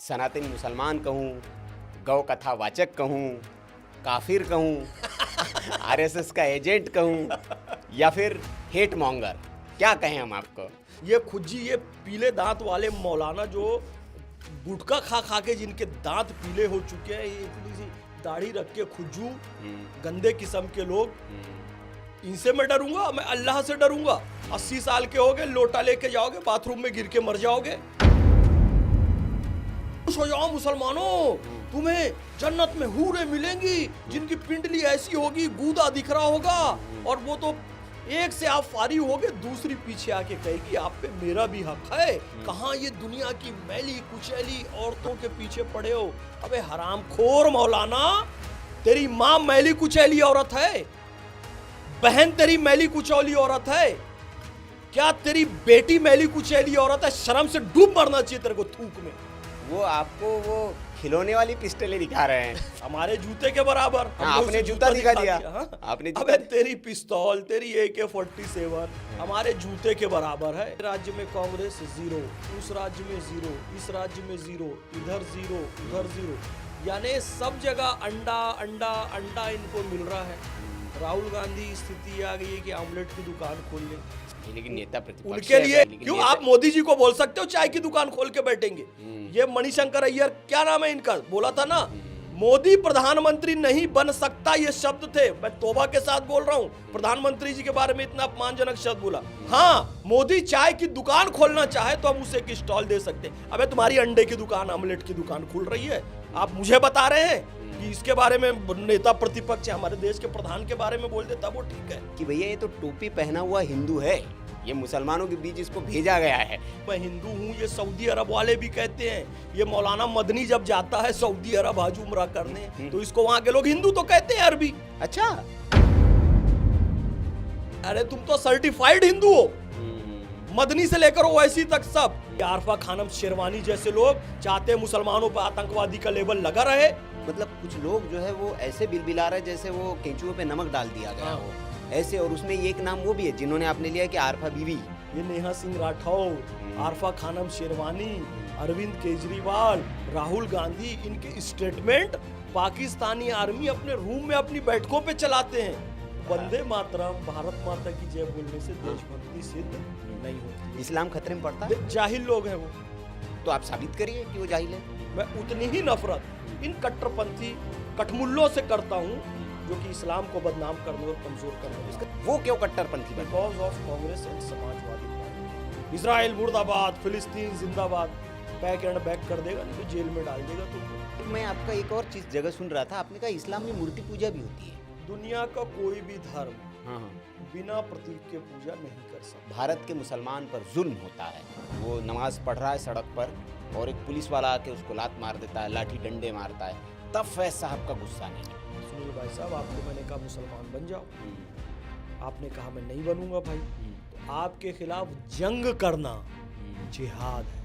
सनातनी मुसलमान कहूँ, गौ कथा वाचक कहूँ, काफिर कहूँ, आरएसएस का एजेंट कहूँ या फिर हेट मॉन्गर, क्या कहें हम आपको? ये खुज्जी, ये पीले दांत वाले मौलाना जो गुटखा खा खा के जिनके दांत पीले हो चुके हैं, ये इतनी सी दाढ़ी रख के खुज्जू गंदे किस्म के लोग, इनसे मैं डरूंगा? मैं अल्लाह से डरूंगा? 80 साल के होगे, लोटा लेके जाओगे, बाथरूम में गिर के मर जाओगे। खुश हो जाओ मुसलमानों, तुम्हें जन्नत में हूरें मिलेंगी जिनकी पिंडली ऐसी होगी, गूदा दिख रहा होगा, और वो तो एक से आप फारी होगे, दूसरी पीछे आके कहेगी आप पे मेरा भी हक है। कहाँ ये दुनिया की मैली कुचैली औरतों के पीछे पड़े हो? अबे हरामखोर मौलाना, तेरी माँ मैली कुचैली औरत है, बहन तेरी मैली कुचैली औरत है, क्या तेरी बेटी मैली कुचैली औरत है? शर्म से डूब मरना चाहिए तेरे को थूक में। वो आपको वो खिलौने वाली पिस्टलें दिखा रहे हैं। हमारे जूते के बराबर। आपने जूता दिखा दिया। आपने अबे तेरी पिस्तौल, तेरी AK-47 हमारे जूते के बराबर है। राज्य में कांग्रेस 0, उस राज्य में 0, इस राज्य में 0, इधर 0, उधर 0, यानी सब जगह अंडा अंडा अंडा इनको मिल रहा है। राहुल गांधी स्थिति आ गई है कि ऑमलेट की दुकान खोल ले, लेकिन नेता प्रतिपक्ष उनके लिए क्यों आप मोदी जी को बोल सकते हो चाय की दुकान खोल के बैठेंगे? ये मणिशंकर अय्यर, क्या नाम है इनका, बोला था ना, मोदी प्रधानमंत्री नहीं बन सकता, ये शब्द थे। मैं तौबा के साथ बोल रहा हूँ, प्रधानमंत्री जी के बारे में इतना अपमानजनक शब्द बोला। हाँ, मोदी चाय की दुकान खोलना चाहे तो हम उसे एक स्टॉल दे सकते हैं। अबे तुम्हारी अंडे की दुकान, ऑमलेट की दुकान खुल रही है, आप मुझे बता रहे हैं कि इसके बारे में नेता प्रतिपक्ष हमारे देश के प्रधान के बारे में बोल देता, वो ठीक है कि भैया ये तो टोपी पहना हुआ हिंदू है, ये मुसलमानों के बीच इसको भेजा गया है। मैं हिंदू हूँ, ये सऊदी अरब वाले भी कहते हैं। ये मौलाना मदनी जब जाता है सऊदी अरब हज उम्रा करने, तो इसको वहाँ के लोग हिंदू तो कहते हैं, अरबी। अच्छा, अरे तुम तो सर्टिफाइड हिंदू हो, मदनी से लेकर ओवैसी तक सब। आरफा खानम शेरवानी जैसे लोग चाहते हैं मुसलमानों पर आतंकवादी का लेबल लगा रहे। मतलब कुछ लोग जो है वो ऐसे बिलबिला रहे जैसे वो केंचुओं पे नमक डाल दिया गया हो ऐसे। और उसमें एक नाम वो भी है जिन्होंने आपने लिया कि आरफा बीवी, ये नेहा सिंह राठौर, आरफा खानम शेरवानी, अरविंद केजरीवाल, राहुल गांधी, इनके स्टेटमेंट पाकिस्तानी आर्मी अपने रूम में अपनी बैठकों पे चलाते हैं। वंदे मातरम, भारत माता की जय बोलने से देशभक्ति सिद्ध नहीं होती। इस्लाम खतरे में पड़ता है। जाहिल लोग हैं वो। तो आप साबित करिए कि वो जाहिल है। मैं उतनी ही नफरत इन कट्टरपंथी कठमुल्लों से करता हूँ जो कि इस्लाम को बदनाम करने और कमजोर करने। वो क्यों कट्टरपंथी? Because of Congress and Samajwadi party. Israel मुर्दाबाद, फिलिस्तीन जिंदाबाद, बैक एंड बैक कर देगा, नहीं तो जेल में डाल देगा तुमको। मैं आपका एक और चीज जगह सुन रहा था, आपने कहा इस्लाम में मूर्ति पूजा भी होती है। दुनिया का कोई भी धर्म बिना प्रतीक के पूजा नहीं कर सकता। भारत के मुसलमान पर जुल्म होता है, वो नमाज पढ़ रहा है सड़क पर और एक पुलिस वाला आके उसको लात मार देता है, लाठी डंडे मारता है, तब फैज साहब का गुस्सा नहीं। सुनील भाई साहब, आपको मैंने कहा मुसलमान बन जाओ, आपने कहा मैं नहीं बनूंगा भाई। तो आपके खिलाफ जंग करना जिहाद है,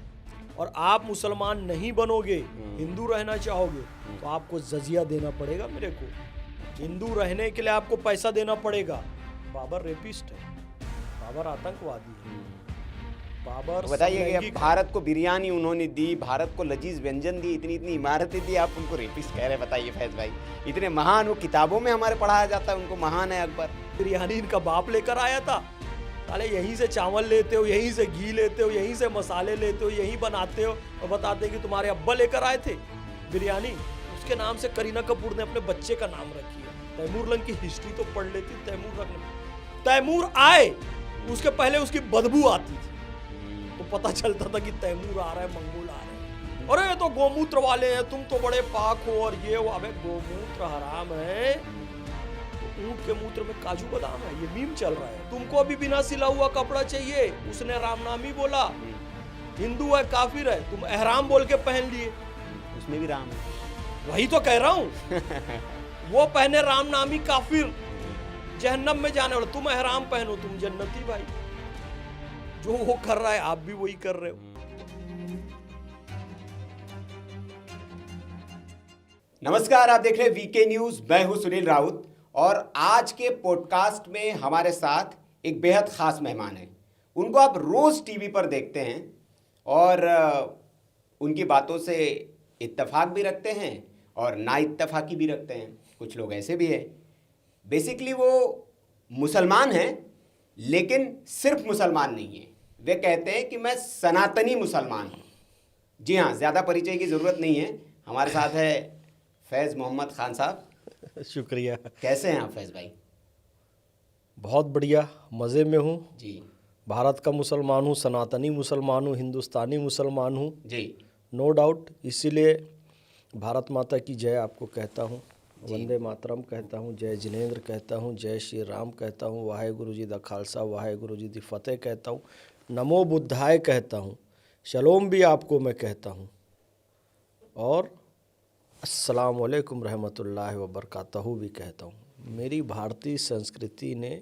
और आप मुसलमान नहीं बनोगे, हिंदू रहना चाहोगे, तो आपको जजिया देना पड़ेगा मेरे को। हिंदू रहने के लिए आपको पैसा देना पड़ेगा। बाबर रेपिस्ट है, बाबर आतंकवादी है, बाबर बताइए कि भारत को बिरयानी उन्होंने दी, भारत को लजीज व्यंजन दी, इतनी इतनी इमारतें दी, आप उनको रेपिस्ट कह रहे हैं? बताइए फैज भाई, इतने महान, वो किताबों में हमारे पढ़ाया जाता है उनको महान है अकबर। बिरयानी इनका बाप लेकर आया था। साले यहीं से चावल लेते हो, यहीं से घी लेते हो, यहीं से मसाले लेते हो, यहीं बनाते हो, और बताते कि तुम्हारे अब्बा लेकर आए थे बिरयानी। उसके नाम से करीना कपूर ने अपने बच्चे का नाम रखी है। तैमूर लंग की हिस्ट्री तो पढ़ लेती। तैमूर आए, उसके पहले उसकी बदबू आती थी, तो पता चलता था कि तैमूर आ रहा है, मंगोल आ रहे हैं। अरे ये तो गोमूत्र वाले हैं, तुम तो बड़े पाक हो, और ये वो। अबे गोमूत्र हराम है, ऊंट के मूत्र में काजू बादाम है, ये मीम चल रहा है। तुमको अभी बिना सिला हुआ कपड़ा चाहिए, उसने रामनामी बोला, हिंदू है काफिर है, तुम एहराम बोल के पहन लिए, उसमें भी राम है। वही तो कह रहा हूँ। वो पहने रामनामी काफिर, जहन्नम में जाने वाला, तुम एहराम पहनो, तुम जन्नती भाई। जो वो कर रहा है आप भी वही कर रहे हो। नमस्कार, आप देख रहे हैं वीके न्यूज, मैं हूं सुनील राउत, और आज के पॉडकास्ट में हमारे साथ एक बेहद खास मेहमान है। उनको आप रोज टीवी पर देखते हैं और उनकी बातों से इत्तेफाक भी रखते हैं और ना इत्तेफाकी भी रखते हैं। कुछ लोग ऐसे भी हैं, बेसिकली वो मुसलमान हैं लेकिन सिर्फ मुसलमान नहीं है। वे कहते हैं कि मैं सनातनी मुसलमान हूँ। जी हाँ, ज़्यादा परिचय की ज़रूरत नहीं है। हमारे साथ है फैज़ मोहम्मद खान साहब। शुक्रिया। कैसे हैं आप फैज़ भाई? बहुत बढ़िया, मज़े में हूँ। जी भारत का मुसलमान हूँ, सनातनी मुसलमान हूँ, हिंदुस्तानी मुसलमान हूँ, जी नो डाउट। इसीलिए भारत माता की जय आपको कहता हूँ, वंदे मातरम कहता हूँ, जय जिनेंद्र कहता हूँ, जय श्री राम कहता हूँ, वाहेगुरु जी दा खालसा वाहेगुरु जी दी फतेह कहता हूँ, नमो बुद्धाय कहता हूँ, शलोम भी आपको मैं कहता हूँ, और अस्सलाम वालेकुम रहमतुल्लाहि व बरकातहू भी कहता हूँ। मेरी भारतीय संस्कृति ने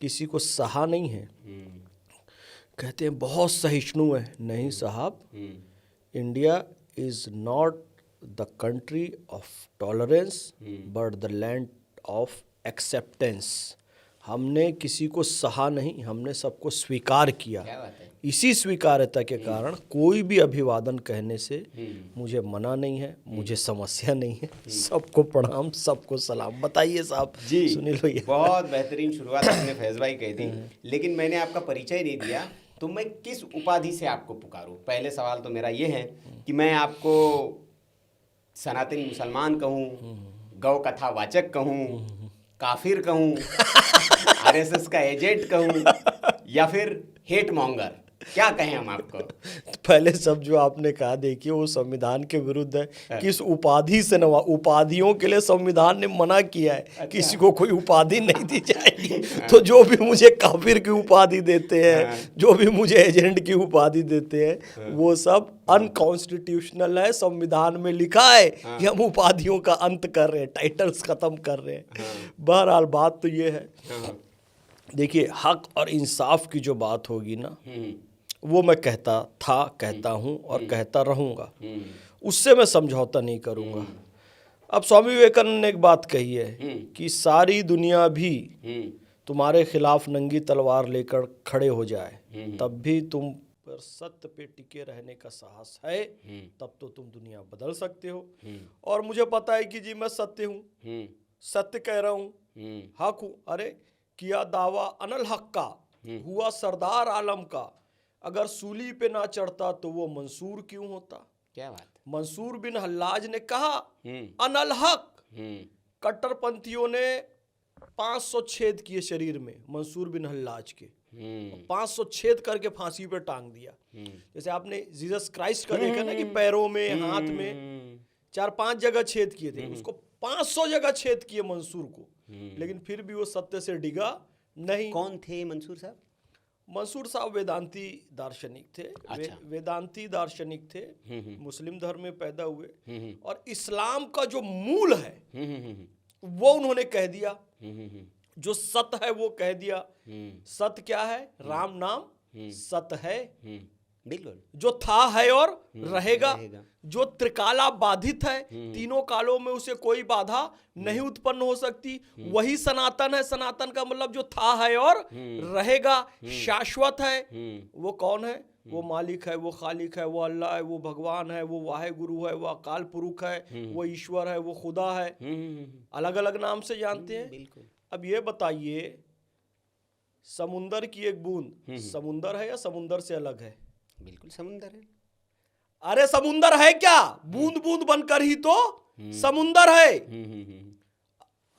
किसी को सहा नहीं है। कहते हैं बहुत सहिष्णु है। नहीं साहब, India is not the country of tolerance but the land of acceptance. हमने किसी को सहा नहीं, हमने सबको स्वीकार किया। क्या बात है। इसी स्वीकार्यता के कारण कोई भी अभिवादन कहने से मुझे मना नहीं है, मुझे समस्या नहीं है। सबको प्रणाम, सबको सलाम। बताइए साहब। जी सुनी लो ये। बहुत बेहतरीन शुरुआत आपने फैज़ भाई कही थी, लेकिन मैंने आपका परिचय नहीं दिया, तो मैं किस उपाधि से आपको पुकारूं? पहले सवाल तो मेरा ये है कि मैं आपको सनातनी मुसलमान कहूँ, गौ कथा वाचक कहूँ, काफिर कहूँ, आरएसएस का एजेंट कहूँ, या फिर हेट मॉन्गर? क्या कहें हम आपको? पहले सब जो आपने कहा, देखिए वो संविधान के विरुद्ध है। किस उपाधि से नवा, उपाधियों के लिए संविधान ने मना किया है। किसी को कोई उपाधि नहीं दी जाएगी। तो जो भी मुझे काफिर की उपाधि देते हैं, जो भी मुझे एजेंट की उपाधि देते हैं, वो सब अनकॉन्स्टिट्यूशनल है। संविधान में लिखा है कि हम उपाधियों का अंत कर रहे हैं, टाइटल्स खत्म कर रहे हैं। बहरहाल बात तो ये है, देखिए हक और इंसाफ की जो बात होगी ना, वो मैं कहता हूँ और कहता रहूँगा। उससे मैं समझौता नहीं करूँगा। अब स्वामी विवेकानंद ने एक बात कही है कि सारी दुनिया भी तुम्हारे खिलाफ नंगी तलवार लेकर खड़े हो जाए, तब भी तुम पर सत्य पे टिके रहने का साहस है, तब तो तुम दुनिया बदल सकते हो। और मुझे पता है कि जी मैं सत्य हूँ, सत्य कह रहा हूँ, हक हूँ। अरे किया दावा अनल हक का, हुआ सरदार आलम का, अगर सूली पे ना चढ़ता तो वो मंसूर क्यों होता। क्या बात। मंसूर बिन हल्लाज ने कहा अनल हक। कट्टरपंथियों ने 500 छेद किए शरीर में मंसूर बिन हल्लाज के, 500 छेद करके फांसी पे टांग दिया। जैसे आपने जीसस क्राइस्ट का देखा ना कि पैरों में, हाथ में 4-5 जगह छेद किए थे, उसको 500 जगह छेद किए मंसूर को, लेकिन फिर भी वो सत्य से डिगा नहीं। कौन थे मंसूर साहब? मंसूर साहब वेदांती दार्शनिक थे। अच्छा। वेदांती दार्शनिक थे, मुस्लिम धर्म में पैदा हुए, और इस्लाम का जो मूल है वो उन्होंने कह दिया। जो सत्य है वो कह दिया। सत्य क्या है? राम नाम सत्य है, बिल्कुल, जो था है और रहेगा। जो त्रिकाला बाधित है, तीनों कालों में उसे कोई बाधा नहीं उत्पन्न हो सकती, वही सनातन है। सनातन का मतलब जो था है और रहेगा, शाश्वत है। वो कौन है? वो मालिक है, वो खालिक है, वो अल्लाह है, वो भगवान है, वो वाहे गुरु है, वो अकाल पुरुष है, वो ईश्वर है, वो खुदा है। अलग अलग नाम से जानते हैं। बिल्कुल। अब ये बताइए, समुंदर की एक बूंद समुंदर है या समुंदर से अलग है? बिल्कुल समुंदर है। अरे समुंदर है क्या? बूंद बूंद बनकर ही तो समुंदर है।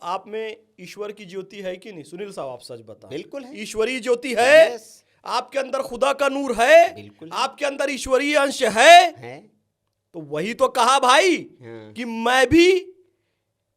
आप में ईश्वर की ज्योति है कि नहीं? सुनील साहब आप सच बताओ। बिल्कुल है। ईश्वरीय ज्योति है। Yes। आपके अंदर खुदा का नूर है। बिल्कुल। आपके अंदर ईश्वरीय अंश है। तो वही तो कहा भाई कि मैं भी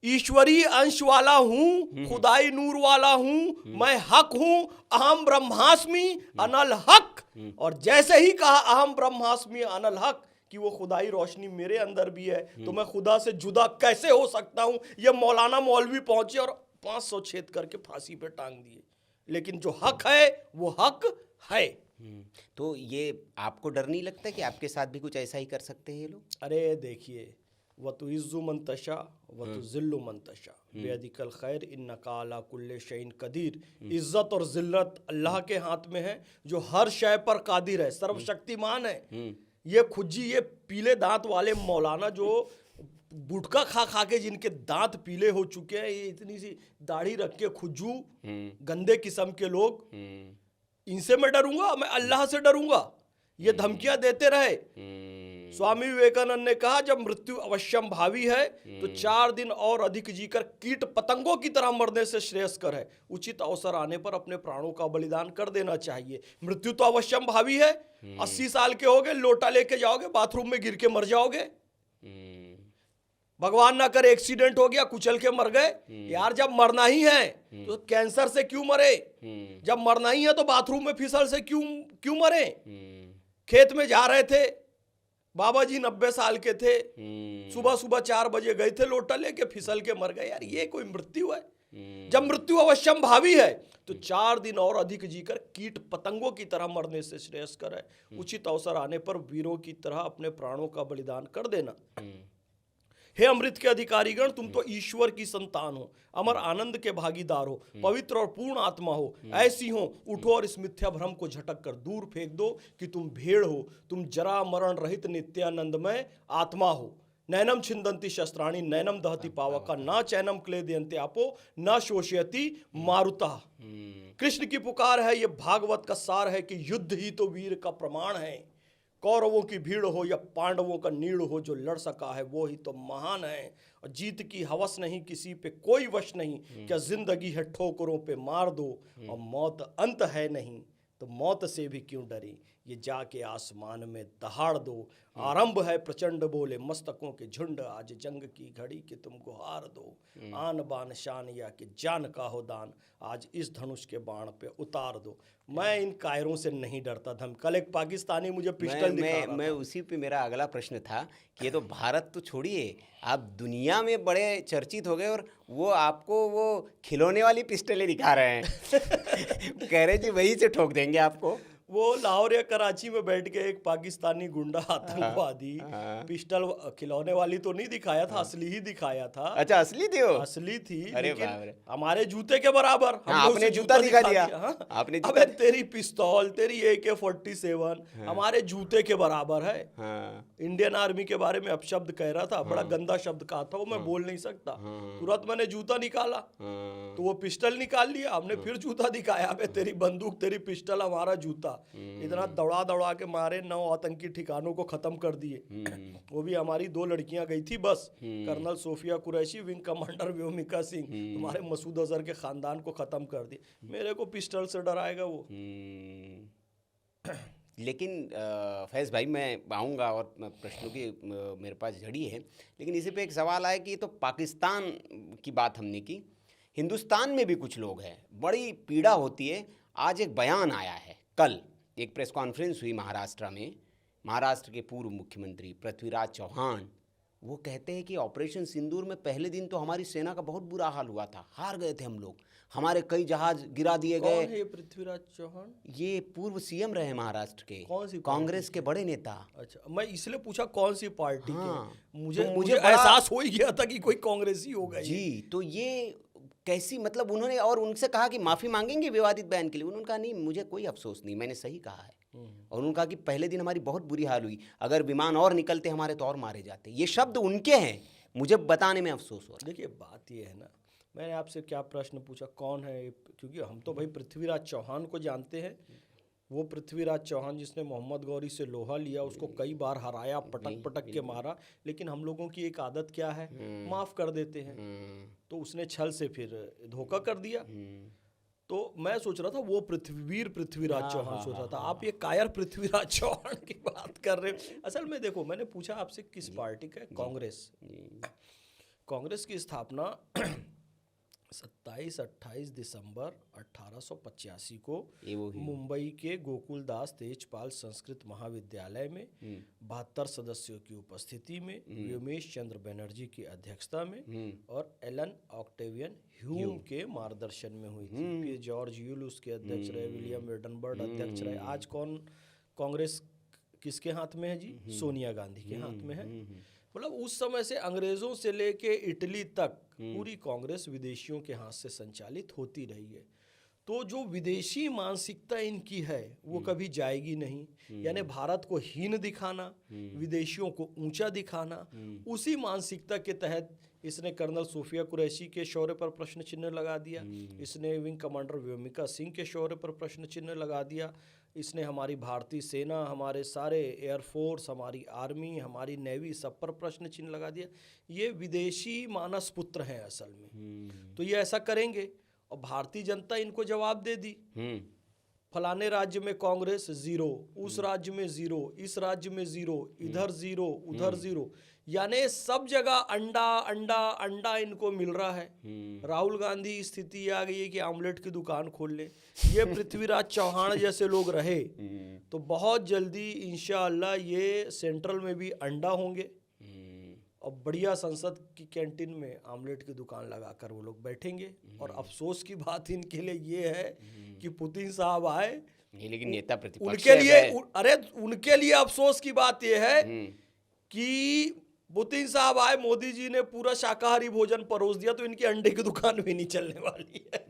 ईश्वरीय अंश वाला हूं, खुदाई नूर वाला हूं, मैं हक हूं, अहम ब्रह्मास्मि अनल हक। और जैसे ही कहा अहम ब्रह्मास्मि अनल हक कि वो खुदाई रोशनी मेरे अंदर भी है, तो मैं खुदा से जुदा कैसे हो सकता हूं? ये मौलाना मौलवी पहुंचे और 500 छेद करके फांसी पे टांग दिए। लेकिन जो हक है वो हक है। तो ये आपको डर नहीं लगता कि आपके साथ भी कुछ ऐसा ही कर सकते हैं ये लोग? अरे देखिए, वतु इज्जु मंतशा वतु जिल्लु मंतशा बेअदिकल खैर इन्नका अला कुल्ले शैइन कदीर। इज्जत और जिल्लत अल्लाह के हाथ में है, जो हर शय पर कादिर है, सर्वशक्तिमान है। ये खुज्जी, ये पीले दांत वाले मौलाना जो गुटखा खा खा के जिनके दांत पीले हो चुके हैं, ये इतनी सी दाढ़ी रख के खुज्जू गंदे किस्म के लोग, इनसे मैं डरूंगा? मैं अल्लाह से डरूंगा? ये धमकियां देते रहे। स्वामी विवेकानंद ने कहा जब मृत्यु अवश्यम भावी है तो 4 दिन और अधिक जीकर कीट पतंगों की तरह मरने से श्रेयस्कर है। उचित अवसर आने पर अपने प्राणों का बलिदान कर देना चाहिए। मृत्यु तो अवश्यम भावी है। 80 साल के होगे, लोटा लेके जाओगे, बाथरूम में गिर के मर जाओगे। भगवान ना करे एक्सीडेंट हो गया, कुचल के मर गए। यार जब मरना ही है तो कैंसर से क्यों मरे? जब मरना ही है तो बाथरूम में फिसल से क्यों मरे? खेत में जा रहे थे, बाबा जी 90 साल के थे, सुबह सुबह 4 बजे गए थे, लोटा लेके फिसल के मर गए। यार ये कोई मृत्यु है? जब मृत्यु अवश्यम भावी है तो 4 दिन और अधिक जीकर कीट पतंगों की तरह मरने से श्रेयस्कर है। उचित अवसर आने पर वीरों की तरह अपने प्राणों का बलिदान कर देना। हे अमृत के अधिकारीगण, तुम तो ईश्वर की संतान हो, अमर आनंद के भागीदार हो, पवित्र और पूर्ण आत्मा हो। ऐसी हो, उठो और इस मिथ्या भ्रम को झटक कर दूर फेंक दो कि तुम भेड़ हो। तुम जरा मरण रहित नित्यानंदमय आत्मा हो। नैनम छिंदंती शस्त्राणि नैनम दहति पावका, ना चैनम क्लेदयन्ते आपो न शोषयति मारुतः। कृष्ण की पुकार है, ये भागवत का सार है कि युद्ध ही तो वीर का प्रमाण है। कौरवों की भीड़ हो या पांडवों का नीड़ हो, जो लड़ सका है वो ही तो महान है। और जीत की हवस नहीं, किसी पे कोई वश नहीं। क्या जिंदगी है ठोकरों पे मार दो, और मौत अंत है नहीं तो मौत से भी क्यों डरी, ये जाके आसमान में दहाड़ दो। आरंभ है प्रचंड बोले मस्तकों के झुंड, आज जंग की घड़ी कि तुमको हार दो। आन बान शान या कि जान का हो दान, आज इस धनुष के बाण पे उतार दो। मैं इन कायरों से नहीं डरता था। कल एक पाकिस्तानी मुझे पिस्टल दिखा रहा था। मैं उसी पे मेरा अगला प्रश्न था कि ये तो भारत तो छोड़िए, आप दुनिया में बड़े चर्चित हो गए और वो आपको वो खिलौने वाली पिस्टलें दिखा रहे हैं। कह रहे जी वहीं से ठोक देंगे आपको। वो लाहौर या कराची में बैठ के एक पाकिस्तानी गुंडा आतंकवादी पिस्टल खिलौने वाली तो नहीं दिखाया था, असली ही दिखाया था। अच्छा असली थी वो? असली थी, अरे लेकिन हमारे जूते के बराबर। आपने जूता दिखा दिया। आपने अबे तेरी पिस्तौल, तेरी AK-47 हमारे जूते के बराबर है। इंडियन आर्मी के बारे में अपशब्द कह रहा था, बड़ा गंदा शब्द कहा था वो, मैं बोल नहीं सकता। तुरंत मैंने जूता निकाला तो वो पिस्टल निकाल लिया। हमने फिर जूता दिखाया, अबे तेरी बंदूक, तेरी पिस्टल, हमारा जूता। इतना दौड़ा दौड़ा के मारे 9 आतंकी ठिकानों को खत्म कर दिए। वो भी हमारी 2 लड़कियां गई थी बस, colonel Sofia Qureshi, wing commander Vyomika Singh, हमारे मसूद अजहर के खानदान को खत्म कर दिए। मेरे को पिस्टल से डराएगा वो? लेकिन फैज़ भाई मैं आऊँगा और प्रश्नों की मेरे पास झड़ी है, लेकिन इसी पे एक सवाल आया कि ये तो पाकिस्तान की बात हमने की, हिंदुस्तान में भी कुछ लोग हैं, बड़ी पीड़ा होती है। आज एक बयान आया है, कल एक प्रेस कॉन्फ्रेंस हुई महाराष्ट्र में। महाराष्ट्र के पूर्व मुख्यमंत्री पृथ्वीराज चौहान वो कहते हैं कि ऑपरेशन सिंदूर में पहले दिन तो हमारी सेना का बहुत बुरा हाल हुआ था, हार गए थे हम लोग, हमारे कई जहाज गिरा दिए गए। कौन है पृथ्वीराज चौहान? ये पूर्व CM रहे महाराष्ट्र के, कौन सी कांग्रेस के बड़े नेता। अच्छा, मैं इसलिए पूछा कौन सी पार्टी के। मुझे तो मुझे एहसास हो ही गया था कि कोई कांग्रेसी होगा जी। तो ये कैसी, मतलब उन्होंने, और उनसे कहा कि माफ़ी मांगेंगे विवादित बयान के लिए। उन्होंने कहा नहीं, मुझे कोई अफसोस नहीं, मैंने सही कहा है। और उन्होंने कहा कि पहले दिन हमारी बहुत बुरी हाल हुई, अगर विमान और निकलते हमारे तो और मारे जाते। ये शब्द उनके हैं, मुझे बताने में अफसोस हो रहा है। देखिए बात ये है ना, मैंने आपसे क्या प्रश्न पूछा कौन है, क्योंकि हम तो भाई पृथ्वीराज चौहान को जानते हैं। वो पृथ्वीराज चौहान जिसने मोहम्मद गौरी से लोहा लिया, उसको कई बार हराया, पटक पटक के मारा, लेकिन हम लोगों की एक आदत क्या है, माफ़ कर देते हैं। तो उसने छल से फिर धोखा कर दिया। तो मैं सोच रहा था वो पृथ्वीराज चौहान सोच रहा था। आप ये कायर पृथ्वीराज चौहान की बात कर रहे हो। असल में देखो, मैंने पूछा आपसे किस पार्टी का है? कांग्रेस। कांग्रेस की स्थापना 27-28 दिसंबर 1885 को मुंबई के गोकुलदास तेजपाल संस्कृत महाविद्यालय में 72 सदस्यों की उपस्थिति में, व्योमेश चंद्र बनर्जी की अध्यक्षता में और एलन ऑक्टेवियन ह्यूम के मार्गदर्शन में हुई थी। फिर जॉर्ज यूलुस के अध्यक्ष रहे, विलियम एडनबर्ग अध्यक्ष रहे। आज कौन कांग्रेस किसके हाथ में है जी? सोनिया गांधी के हाथ में है। मतलब उस समय से अंग्रेज़ों से लेके इटली तक पूरी कांग्रेस विदेशियों के हाथ से संचालित होती रही है। तो जो विदेशी मानसिकता इनकी है वो कभी जाएगी नहीं। यानी भारत को हीन दिखाना, विदेशियों को ऊंचा दिखाना, उसी मानसिकता के तहत इसने कर्नल सूफिया कुरैशी के शौर्य पर प्रश्न चिन्ह लगा दिया, इसने विंग कमांडर व्योमिका सिंह के शौर्य पर प्रश्न चिन्ह लगा दिया, इसने हमारी भारतीय सेना, हमारे सारे एयरफोर्स, हमारी आर्मी, हमारी नेवी, सब पर प्रश्न चिन्ह लगा दिया। ये विदेशी मानस पुत्र हैं असल में। तो ये ऐसा करेंगे और भारतीय जनता इनको जवाब दे दी, फलाने राज्य में कांग्रेस 0, उस राज्य में 0, इस राज्य में 0, इधर 0, उधर 0, यानी सब जगह अंडा अंडा अंडा इनको मिल रहा है। राहुल गांधी स्थिति आ गई है कि आमलेट की दुकान खोल ले। ये पृथ्वीराज चौहान जैसे लोग रहे तो बहुत जल्दी इंशाअल्लाह ये सेंट्रल में भी अंडा होंगे और बढ़िया संसद की कैंटीन में आमलेट की दुकान लगाकर वो लोग बैठेंगे। और अफसोस की बात इनके लिए ये है कि पुतिन साहब आए नहीं, लेकिन नेता प्रतिपक्ष उनके लिए है। अरे उनके लिए अफसोस की बात ये है कि पुतिन साहब आए, मोदी जी ने पूरा शाकाहारी भोजन परोस दिया तो इनकी अंडे की दुकान भी नहीं चलने वाली है।